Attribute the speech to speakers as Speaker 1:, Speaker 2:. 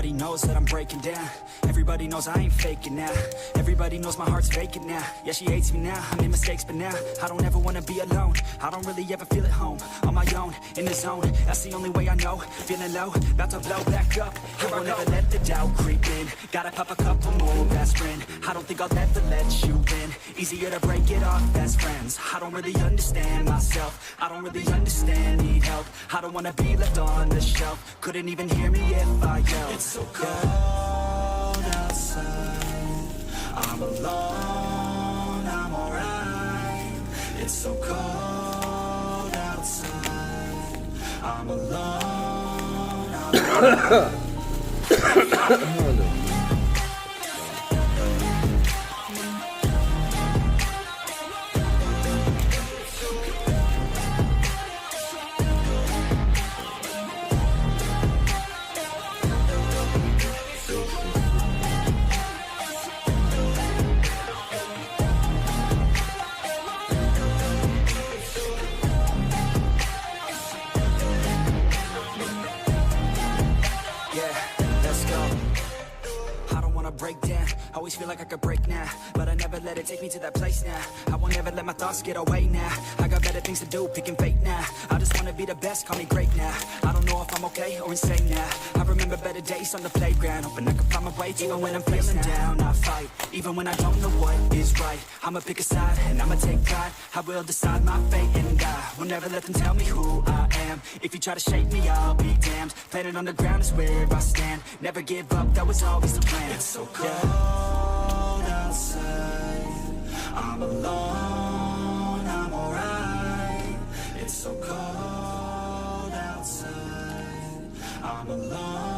Speaker 1: Everybody knows that I'm breaking down. Everybody knows I ain't faking now. Everybody knows my heart's vacant now. Yeah, she hates me now, I made mistakes, but now I don't ever wanna be alone. I don't really ever feel at home. On my own, in the zone, that's the only way I know. Feeling low, about to blow back up. I won't ever let the doubt creep in. Gotta pop a couple more aspirin. I don't think I'll ever let you in. Easier to break it off best friends. I don't really understand myself. I don't really understand, need help. I don't wanna be left on the shelf. Couldn't even hear me if I yelled. It's so cold outside. I'm alone, I'm alright. It's so cold outside. I'm alone, I'm alright. Always feel like I could break now, but I never let it take me to that place now. I won't ever let my thoughts get away now. I got better things to do, picking fate now. I just wanna be the best, call me great now. I don't know if I'm okay or insane now. I remember better days on the playground, hoping I can find my way even when I'm feeling down. I fight, even when I don't know what is right. I'ma pick a side and I'ma take pride. I will decide my fate and I will never let them tell me who I am. If you try to shake me, I'll be damned. Planet on the ground is where I stand. Never give up, that was always the plan. It's so cold outside. I'm alone, I'm alright. It's so cold outside. I'm alone.